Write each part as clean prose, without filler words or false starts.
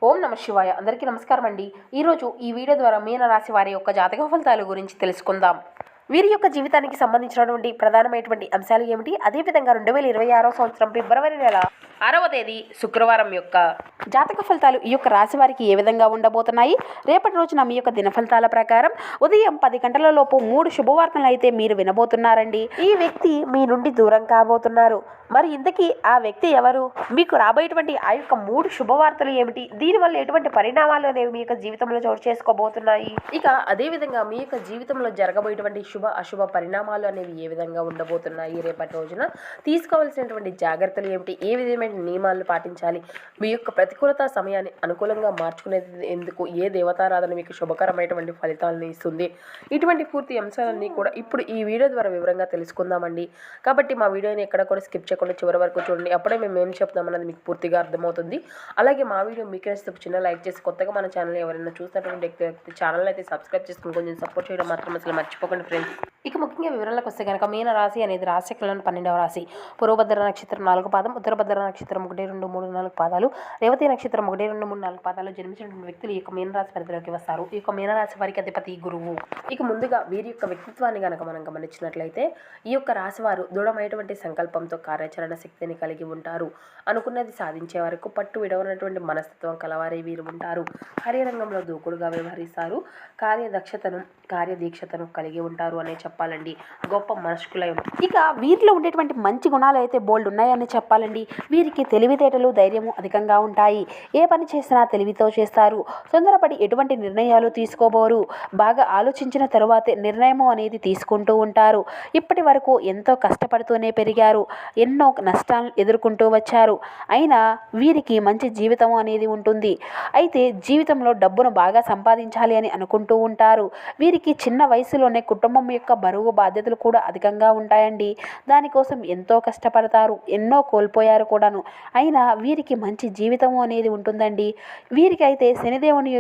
ఓం నమ శివాయ. అందరికీ నమస్కారం అండి. ఈరోజు ఈ వీడియో ద్వారా మీన రాశి వారి యొక్క జాతక ఫలితాల గురించి తెలుసుకుందాం. వీరి యొక్క జీవితానికి సంబంధించినటువంటి ప్రధానమైనటువంటి అంశాలు ఏమిటి, అదేవిధంగా 2026 సంవత్సరం ఫిబ్రవరి నెల 6వ తేదీ శుక్రవారం యొక్క జాతక ఫలితాలు ఈ యొక్క రాశి వారికి ఏ విధంగా ఉండబోతున్నాయి. రేపటి రోజున మీ యొక్క దిన ఫలితాల ప్రకారం ఉదయం 10 గంటల లోపు 3 శుభవార్తలు అయితే మీరు వినబోతున్నారండి. ఈ వ్యక్తి మీ నుండి దూరం కాబోతున్నారు. మరి ఇంతకీ ఆ వ్యక్తి ఎవరు, మీకు రాబోయేటువంటి ఆ యొక్క 3 శుభవార్తలు ఏమిటి, దీనివల్ల ఎటువంటి పరిణామాలు అనేవి మీ యొక్క జీవితంలో చోటు చేసుకోబోతున్నాయి, ఇక అదేవిధంగా మీ యొక్క జీవితంలో జరగబోయేటువంటి శుభ అశుభ పరిణామాలు అనేవి ఏ విధంగా ఉండబోతున్నాయి, రేపటి రోజున తీసుకోవాల్సినటువంటి జాగ్రత్తలు ఏమిటి, ఏ విధమైన నియమాలను పాటించాలి, మీ యొక్క ప్రతికూలత సమయాన్ని అనుకూలంగా మార్చుకునేది ఎందుకు, ఏ దేవతారాధన మీకు శుభకరమైనటువంటి ఫలితాలను ఇస్తుంది, ఇటువంటి పూర్తి అంశాలన్నీ కూడా ఇప్పుడు ఈ వీడియో ద్వారా వివరంగా తెలుసుకుందామండి. కాబట్టి మా వీడియోని ఎక్కడ కూడా స్కిప్ చేయకుండా చివరి వరకు చూడండి. అప్పుడే మేము ఏం చెప్తామన్నది మీకు పూర్తిగా అర్థమవుతుంది. అలాగే మా వీడియో మీకు నచ్చితే చిన్న లైక్ చేసి, కొత్తగా మన ఛానల్ ఎవరైనా చూసినటువంటి వ్యక్తి ఛానల్ అయితే సబ్స్క్రైబ్ చేసుకుని కొంచెం సపోర్ట్ చేయడం మాత్రం అసలు మర్చిపోకండి ఫ్రెండ్స్. ఇక ముఖ్యంగా వివరాలకు వస్తే కనుక మీన రాశి అనేది రాశికలను 12వ రాశి. పూర్వభద్ర నక్షత్రం 4 పాదం, ఉత్తరభద్ర నక్షత్రం 1, 2, 3, 4 పాదాలు, రేవతి నక్షత్రం 1, 2, 3, 4 పాదాలు జన్మించినటువంటి వ్యక్తులు ఈ యొక్క మీనరాశి పరిధిలోకి వస్తారు. ఈ యొక్క మీనరాశి వారికి అధిపతి గురువు. ఇక ముందుగా వీరి యొక్క వ్యక్తిత్వాన్ని కనుక మనం గమనించినట్లయితే ఈ యొక్క రాశి వారు దృఢమైనటువంటి సంకల్పంతో కార్యాచరణ శక్తిని కలిగి ఉంటారు. అనుకున్నది సాధించే వరకు పట్టు విడవనటువంటి మనస్తత్వం కలవారే వీరు ఉంటారు. కార్యరంగంలో దూకుడుగా వ్యవహరిస్తారు. కార్యదక్షతను కార్యదీక్షతను కలిగి ఉంటారు అనే చెప్పాలండి. గొప్ప మనస్కులై ఇక వీరిలో ఉండేటువంటి మంచి గుణాలు అయితే బోల్డ్ ఉన్నాయని చెప్పాలండి. వీరికి తెలివితేటలు ధైర్యము అధికంగా ఉంటాయి. ఏ పని చేసినా తెలివితో చేస్తారు. తొందరపడి ఎటువంటి నిర్ణయాలు తీసుకోబోరు. బాగా ఆలోచించిన తరువాతే నిర్ణయము అనేది తీసుకుంటూ ఉంటారు. ఇప్పటి వరకు ఎంతో కష్టపడుతూనే పెరిగారు. ఎన్నో నష్టాలను ఎదుర్కొంటూ వచ్చారు. అయినా వీరికి మంచి జీవితం అనేది ఉంటుంది. అయితే జీవితంలో డబ్బును బాగా సంపాదించాలి అని అనుకుంటూ ఉంటారు. వీరికి చిన్న వయసులోనే కుటుంబం యొక్క బరువు బాధ్యతలు కూడా అధికంగా ఉంటాయండి. దానికోసం ఎంతో కష్టపడతారు. ఎన్నో కోల్పోయారు కూడాను. అయినా వీరికి మంచి జీవితం అనేది ఉంటుందండి. వీరికి అయితే శనిదేవుని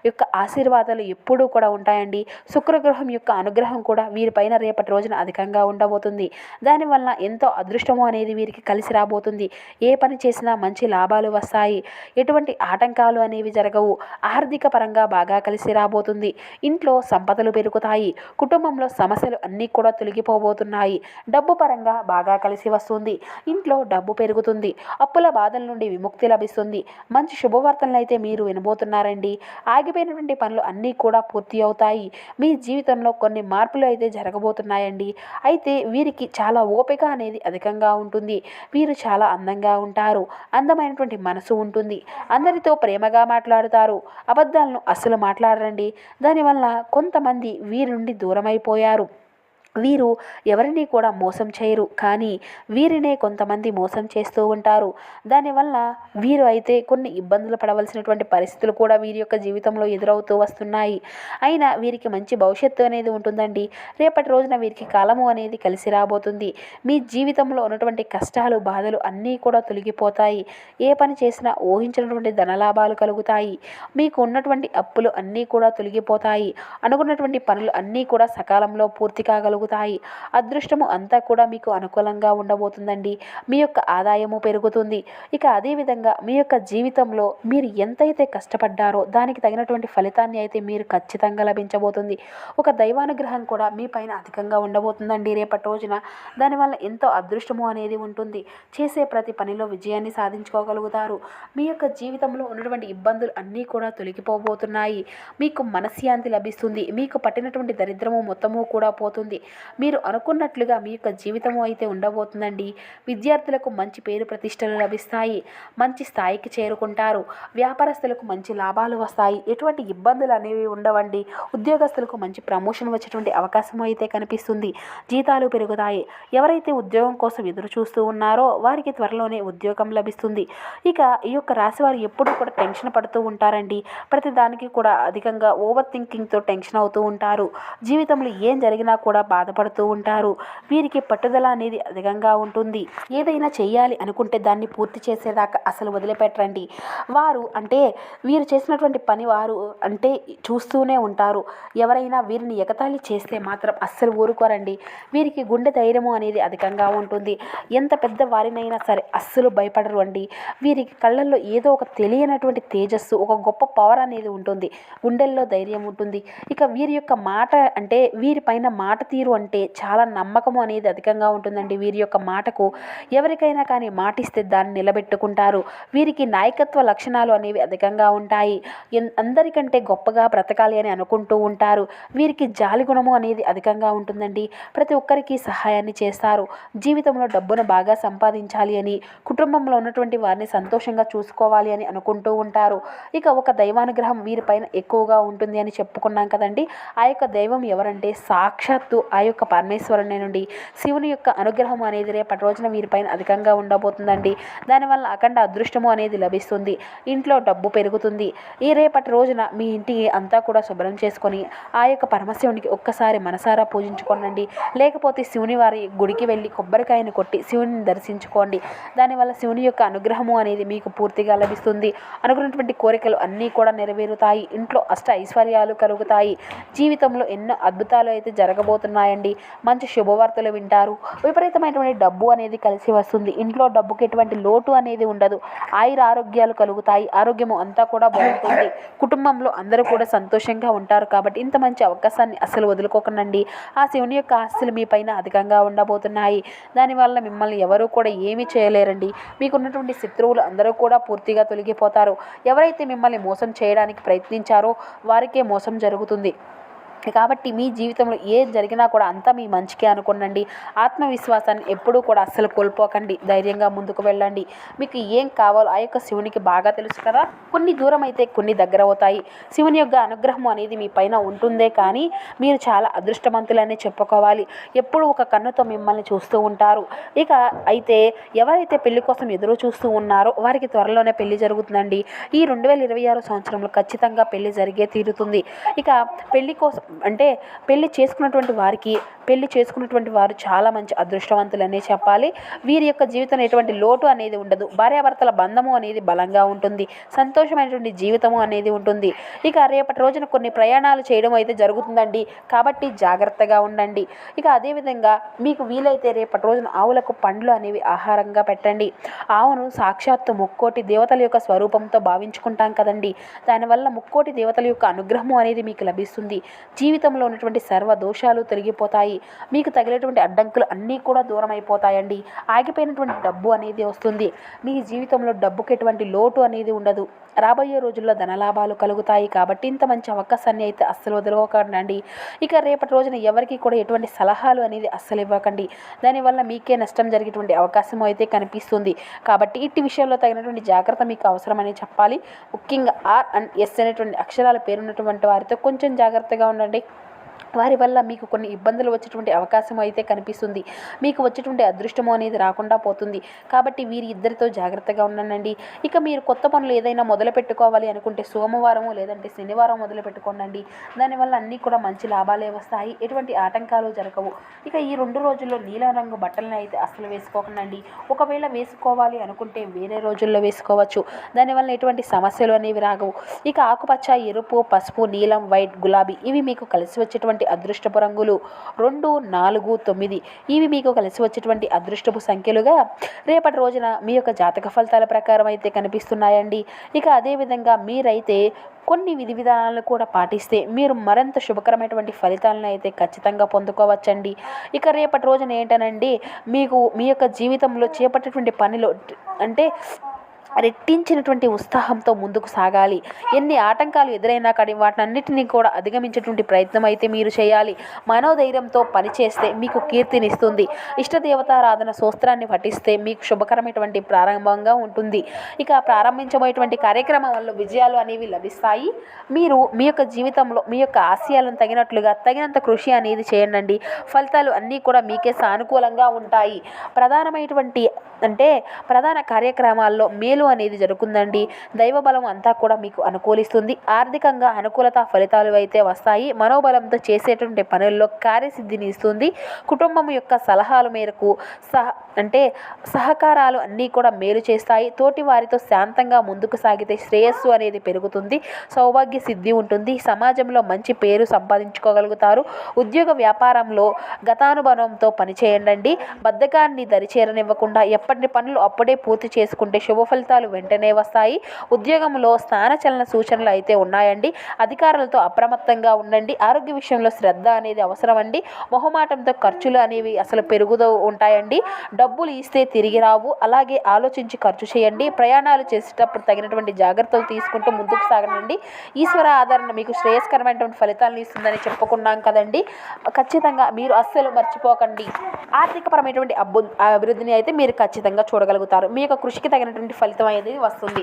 యొక్క ఆశీర్వాదాలు ఎప్పుడూ కూడా ఉంటాయండి. శుక్రగ్రహం యొక్క అనుగ్రహం కూడా వీరిపైన రేపటి రోజున అధికంగా ఉండబోతుంది. దానివల్ల ఎంతో అదృష్టము అనేది వీరికి కలిసి రాబోతుంది. ఏ పని చేసినా మంచి లాభాలు వస్తాయి. ఎటువంటి ఆటంకాలు అనేవి జరగవు. ఆర్థిక పరంగా బాగా కలిసి రాబోతుంది. ఇంట్లో సంపదలు పెరుగుతాయి. కుటుంబంలో సమస్యలు అన్నీ కూడా తొలగిపోబోతున్నాయి. డబ్బు పరంగా బాగా కలిసి వస్తుంది. ఇంట్లో డబ్బు పెరుగుతుంది. అప్పుల బాధల నుండి విముక్తి లభిస్తుంది. మంచి శుభవార్తలను అయితే మీరు వినబోతున్నారండి. ఆగిపోయినటువంటి పనులు అన్నీ కూడా పూర్తి అవుతాయి. మీ జీవితంలో కొన్ని మార్పులు అయితే జరగబోతున్నాయండి. అయితే వీరికి చాలా ఓపిక అనేది అధికంగా ఉంటుంది. వీరు చాలా అందంగా ఉంటారు. అందమైనటువంటి మనసు ఉంటుంది. అందరితో ప్రేమగా మాట్లాడుతారు. అబద్ధాలను అస్సలు మాట్లాడరండి. దానివల్ల కొంతమంది వీరి నుండి దూరమైపోయారు. వీరు ఎవరిని కూడా మోసం చేయరు, కానీ వీరినే కొంతమంది మోసం చేస్తూ ఉంటారు. దానివల్ల వీరు అయితే కొన్ని ఇబ్బందులు పడవలసినటువంటి పరిస్థితులు కూడా వీరి యొక్క జీవితంలో ఎదురవుతూ వస్తున్నాయి. అయినా వీరికి మంచి భవిష్యత్తు అనేది ఉంటుందండి. రేపటి రోజున వీరికి కాలము అనేది కలిసి రాబోతుంది. మీ జీవితంలో ఉన్నటువంటి కష్టాలు బాధలు అన్నీ కూడా తొలగిపోతాయి. ఏ పని చేసినా ఊహించినటువంటి ధనలాభాలు కలుగుతాయి. మీకు ఉన్నటువంటి అప్పులు అన్నీ కూడా తొలగిపోతాయి. అనుకున్నటువంటి పనులు అన్నీ కూడా సకాలంలో పూర్తి కాగలుగుతాయి. అదృష్టము అంతా కూడా మీకు అనుకూలంగా ఉండబోతుందండి. మీ యొక్క ఆదాయము పెరుగుతుంది. ఇక అదేవిధంగా మీ యొక్క జీవితంలో మీరు ఎంతైతే కష్టపడ్డారో దానికి తగినటువంటి ఫలితాన్ని అయితే మీరు ఖచ్చితంగా లభించబోతుంది. ఒక దైవానుగ్రహం కూడా మీ పైన అధికంగా ఉండబోతుందండి రేపటి రోజున. దానివల్ల ఎంతో అదృష్టము అనేది ఉంటుంది. చేసే ప్రతి పనిలో విజయాన్ని సాధించుకోగలుగుతారు. మీ యొక్క జీవితంలో ఉన్నటువంటి ఇబ్బందులు అన్నీ కూడా తొలగిపోబోతున్నాయి. మీకు మనశ్శాంతి లభిస్తుంది. మీకు పట్టినటువంటి దరిద్రము మొత్తము కూడా పోతుంది. మీరు అనుకున్నట్లుగా మీ యొక్క జీవితము అయితే ఉండబోతుందండి. విద్యార్థులకు మంచి పేరు ప్రతిష్టలు లభిస్తాయి. మంచి స్థాయికి చేరుకుంటారు. వ్యాపారస్తులకు మంచి లాభాలు వస్తాయి. ఎటువంటి ఇబ్బందులు అనేవి ఉండవండి. ఉద్యోగస్తులకు మంచి ప్రమోషన్ వచ్చేటువంటి అవకాశం అయితే కనిపిస్తుంది. జీతాలు పెరుగుతాయి. ఎవరైతే ఉద్యోగం కోసం ఎదురు చూస్తూ ఉన్నారో వారికి త్వరలోనే ఉద్యోగం లభిస్తుంది. ఇక ఈ యొక్క రాశి వారు ఎప్పుడూ కూడా టెన్షన్ పడుతూ ఉంటారండి. ప్రతి దానికి కూడా అధికంగా ఓవర్ థింకింగ్తో టెన్షన్ అవుతూ ఉంటారు. జీవితంలో ఏం జరిగినా కూడా బాధపడుతూ ఉంటారు. వీరికి పట్టుదల అనేది అధికంగా ఉంటుంది. ఏదైనా చేయాలి అనుకుంటే దాన్ని పూర్తి చేసేదాకా అసలు వదిలిపెట్టరండి. వారు అంటే వీరు చేసినటువంటి పని వారు అంటే చూస్తూనే ఉంటారు. ఎవరైనా వీరిని ఎగతాళి చేస్తే మాత్రం అస్సలు ఊరుకోరండి. వీరికి గుండె ధైర్యము అనేది అధికంగా ఉంటుంది. ఎంత పెద్ద వారినైనా సరే అస్సలు భయపడరు అండి. వీరికి కళ్ళల్లో ఏదో ఒక తెలియనటువంటి తేజస్సు, ఒక గొప్ప పవర్ అనేది ఉంటుంది. గుండెల్లో ధైర్యం ఉంటుంది. ఇక వీరి యొక్క మాట అంటే వీరిపైన మాట తీరు అంటే చాలా నమ్మకము అనేది అధికంగా ఉంటుందండి. వీరి యొక్క మాటకు ఎవరికైనా కానీ మాటిస్తే దాన్ని నిలబెట్టుకుంటారు. వీరికి నాయకత్వ లక్షణాలు అనేవి అధికంగా ఉంటాయి. అందరికంటే గొప్పగా బ్రతకాలి అని అనుకుంటూ ఉంటారు. వీరికి జాలి గుణము అనేది అధికంగా ఉంటుందండి. ప్రతి ఒక్కరికి సహాయాన్ని చేస్తారు. జీవితంలో డబ్బును బాగా సంపాదించాలి అని, కుటుంబంలో ఉన్నటువంటి వారిని సంతోషంగా చూసుకోవాలి అని అనుకుంటూ ఉంటారు. ఇక ఒక దైవానుగ్రహం వీరిపైన ఎక్కువగా ఉంటుంది అని చెప్పుకున్నాం కదండి. ఆ యొక్క దైవం ఎవరంటే సాక్షాత్తు ఆ యొక్క పరమేశ్వరునేనండి. శివుని యొక్క అనుగ్రహం అనేది రేపటి రోజున వీరిపైన అధికంగా ఉండబోతుందండి. దానివల్ల అఖండ అదృష్టము అనేది లభిస్తుంది. ఇంట్లో డబ్బు పెరుగుతుంది. ఈ రేపటి రోజున మీ ఇంటికి అంతా కూడా శుభ్రం చేసుకొని ఆ యొక్క పరమశివునికి ఒక్కసారి మనసారా పూజించుకోండి. లేకపోతే శివుని వారి గుడికి వెళ్ళి కొబ్బరికాయను కొట్టి శివుని దర్శించుకోండి. దానివల్ల శివుని యొక్క అనుగ్రహము అనేది మీకు పూర్తిగా లభిస్తుంది. అనుకున్నటువంటి కోరికలు అన్నీ కూడా నెరవేరుతాయి. ఇంట్లో అష్ట ఐశ్వర్యాలు కలుగుతాయి. జీవితంలో ఎన్నో అద్భుతాలు అయితే జరగబోతున్నాయండి. మంచి శుభవార్తలు వింటారు. విపరీతమైనటువంటి డబ్బు అనేది కలిసి వస్తుంది. ఇంట్లో డబ్బుకి ఎటువంటి లోటు అనేది ఉండదు. ఆయుర ఆరోగ్యాలు కలుగుతాయి. ఆరోగ్యము అంతా కూడా బాగుంటుంది. కుటుంబంలో అందరూ కూడా సంతోషంగా ఉంటారు. కాబట్టి ఇంత మంచి అవకాశాన్ని అసలు వదులుకోకండి. ఆ శివుని యొక్క ఆస్తులు మీ పైన అధికంగా ఉండబోతున్నాయి. దానివల్ల మిమ్మల్ని ఎవరూ కూడా ఏమీ చేయలేరండి. మీకున్నటువంటి శత్రువులు అందరూ కూడా పూర్తిగా తొలగిపోతారు. ఎవరైతే మిమ్మల్ని మోసం చేయడానికి ప్రయత్నించారో వారికే మోసం జరుగుతుంది. కాబట్టి మీ జీవితంలో ఏం జరిగినా కూడా అంతా మీ మంచికే అనుకోండి. ఆత్మవిశ్వాసాన్ని ఎప్పుడూ కూడా అస్సలు కోల్పోకండి. ధైర్యంగా ముందుకు వెళ్ళండి. మీకు ఏం కావాలో ఆ యొక్క శివునికి బాగా తెలుసు కదా. కొన్ని దూరం అయితే కొన్ని దగ్గర అవుతాయి. శివుని యొక్క అనుగ్రహం అనేది మీ పైన ఉంటుందే కానీ మీరు చాలా అదృష్టవంతులనే చెప్పుకోవాలి. ఎప్పుడు ఒక కన్నుతో మిమ్మల్ని చూస్తూ ఉంటారు. ఇక అయితే ఎవరైతే పెళ్లి కోసం ఎదురు చూస్తూ ఉన్నారో వారికి త్వరలోనే పెళ్లి జరుగుతుందండి. ఈ 2026 సంవత్సరంలో ఖచ్చితంగా పెళ్లి జరిగే తీరుతుంది. ఇక పెళ్లి కోసం అంటే పెళ్లి చేసుకున్నటువంటి వారు చాలా మంచి అదృష్టవంతులనే చెప్పాలి. వీరి యొక్క జీవితంలో ఎటువంటి లోటు అనేది ఉండదు. భార్యాభర్తల బంధము అనేది బలంగా ఉంటుంది. సంతోషమైనటువంటి జీవితము అనేది ఉంటుంది. ఇక రేపటి రోజున కొన్ని ప్రయాణాలు చేయడం అయితే జరుగుతుందండి. కాబట్టి జాగ్రత్తగా ఉండండి. ఇక అదేవిధంగా మీకు వీలైతే రేపటి రోజున ఆవులకు పండ్లు అనేవి ఆహారంగా పెట్టండి. ఆవును సాక్షాత్తు ముక్కోటి దేవతల యొక్క స్వరూపంతో భావించుకుంటాం కదండి. దానివల్ల ముక్కోటి దేవతల యొక్క అనుగ్రహము అనేది మీకు లభిస్తుంది. జీవితంలో ఉన్నటువంటి సర్వ దోషాలు తొలగిపోతాయి. మీకు తగిలేటువంటి అడ్డంకులు అన్నీ కూడా దూరం అయిపోతాయండి. ఆగిపోయినటువంటి డబ్బు అనేది వస్తుంది. మీ జీవితంలో డబ్బుకి ఎటువంటి లోటు అనేది ఉండదు. రాబోయే రోజుల్లో ధనలాభాలు కలుగుతాయి. కాబట్టి ఇంత మంచి అవకాశాన్ని అయితే అస్సలు వదులుకోకండి. ఇక రేపటి రోజున ఎవరికి కూడా ఎటువంటి సలహాలు అనేది అస్సలు ఇవ్వకండి. దానివల్ల మీకే నష్టం జరిగేటువంటి అవకాశం అయితే కనిపిస్తుంది. కాబట్టి ఇట్టి విషయంలో తగినటువంటి జాగ్రత్త మీకు అవసరమని చెప్పాలి. ముఖ్యంగా ఆర్ అండ్ ఎస్ అనేటువంటి అక్షరాల పేరున్నటువంటి వారితో కొంచెం జాగ్రత్తగా ఉండండి. వారి వల్ల మీకు కొన్ని ఇబ్బందులు వచ్చేటువంటి అవకాశం అయితే కనిపిస్తుంది. మీకు వచ్చేటువంటి అదృష్టము అనేది రాకుండా పోతుంది. కాబట్టి వీరి ఇద్దరితో జాగ్రత్తగా ఉండండి. ఇక మీరు కొత్త పనులు ఏదైనా మొదలు పెట్టుకోవాలి అనుకుంటే సోమవారము లేదంటే శనివారం మొదలు పెట్టుకోండి. దానివల్ల అన్నీ కూడా మంచి లాభాలే వస్తాయి. ఎటువంటి ఆటంకాలు జరగవు. ఇక ఈ 2 రోజుల్లో నీలం రంగు బట్టలను అయితే అస్సలు వేసుకోకండి. ఒకవేళ వేసుకోవాలి అనుకుంటే వేరే రోజుల్లో వేసుకోవచ్చు. దానివల్ల ఎటువంటి సమస్యలు అనేవి రాగవు. ఇక ఆకుపచ్చ, ఎరుపు, పసుపు, నీలం, వైట్, గులాబీ ఇవి మీకు కలిసి వచ్చేటువంటి అదృష్టపు రంగులు 2, 4, 9 ఇవి మీకు కలిసి వచ్చేటువంటి అదృష్టపు సంఖ్యలుగా రేపటి రోజున మీ యొక్క జాతక ఫలితాల ప్రకారం అయితే కనిపిస్తున్నాయండి. ఇక అదేవిధంగా మీరైతే కొన్ని విధి విధానాలను కూడా పాటిస్తే మీరు మరింత శుభకరమైనటువంటి ఫలితాలను అయితే ఖచ్చితంగా పొందుకోవచ్చండి. ఇక రేపటి రోజున ఏంటనండి మీకు మీ యొక్క జీవితంలో చేపట్టేటువంటి పనిలో అంటే రెట్టించినటువంటి ఉత్సాహంతో ముందుకు సాగాలి. ఎన్ని ఆటంకాలు ఎదురైనా కానీ వాటినన్నిటినీ కూడా అధిగమించేటువంటి ప్రయత్నం అయితే మీరు చేయాలి. మనోధైర్యంతో పనిచేస్తే మీకు కీర్తినిస్తుంది. ఇష్టదేవతారాధన స్తోత్రాన్ని పఠిస్తే మీకు శుభకరమైనటువంటి ప్రారంభంగా ఉంటుంది. ఇక ప్రారంభించబోయేటువంటి కార్యక్రమం వల్ల విజయాలు అనేవి లభిస్తాయి. మీరు మీ యొక్క జీవితంలో మీ యొక్క ఆశయాలను తగినట్లుగా తగినంత కృషి అనేది చేయండి. ఫలితాలు అన్నీ కూడా మీకే సానుకూలంగా ఉంటాయి. ప్రధాన కార్యక్రమాల్లో మేలు మేలు అనేది జరుగుతుందండి. దైవ బలం అంతా కూడా మీకు అనుకూలిస్తుంది. ఆర్థికంగా అనుకూలత ఫలితాలు అయితే వస్తాయి. మనోబలంతో చేసేటువంటి పనుల్లో కార్యసిద్ధిని ఇస్తుంది. కుటుంబం యొక్క సలహాల మేరకు సహకారాలు అన్నీ కూడా మేలు చేస్తాయి. తోటి వారితో శాంతంగా ముందుకు సాగితే శ్రేయస్సు అనేది పెరుగుతుంది. సౌభాగ్య సిద్ధి ఉంటుంది. సమాజంలో మంచి పేరు సంపాదించుకోగలుగుతారు. ఉద్యోగ వ్యాపారంలో గతానుభవంతో పనిచేయండి. బద్ధకాన్ని దరిచేరనివ్వకుండా ఎప్పటి పనులు అప్పుడే పూర్తి చేసుకుంటే శుభ ఫలితాలు వెంటనే వస్తాయి. ఉద్యోగంలో స్థానచలన సూచనలు అయితే ఉన్నాయండి. అధికారులతో అప్రమత్తంగా ఉండండి. ఆరోగ్య విషయంలో శ్రద్ధ అనేది అవసరం అండి. మొహమాటంతో ఖర్చులు అనేవి అసలు పెరుగుతూ ఉంటాయండి. డబ్బులు ఇస్తే తిరిగి రావు. అలాగే ఆలోచించి ఖర్చు చేయండి. ప్రయాణాలు చేసేటప్పుడు తగినటువంటి జాగ్రత్తలు తీసుకుంటూ ముందుకు సాగండి. ఈశ్వర ఆదరణ మీకు శ్రేయస్కరమైనటువంటి ఫలితాలను ఇస్తుందని చెప్పుకున్నాం కదండి. ఖచ్చితంగా మీరు అస్సలు మర్చిపోకండి. ఆర్థికపరమైనటువంటి అభివృద్ధిని అయితే మీరు ఖచ్చితంగా చూడగలుగుతారు. మీ యొక్క కృషికి తగినటువంటి ఫలితం అనేది వస్తుంది.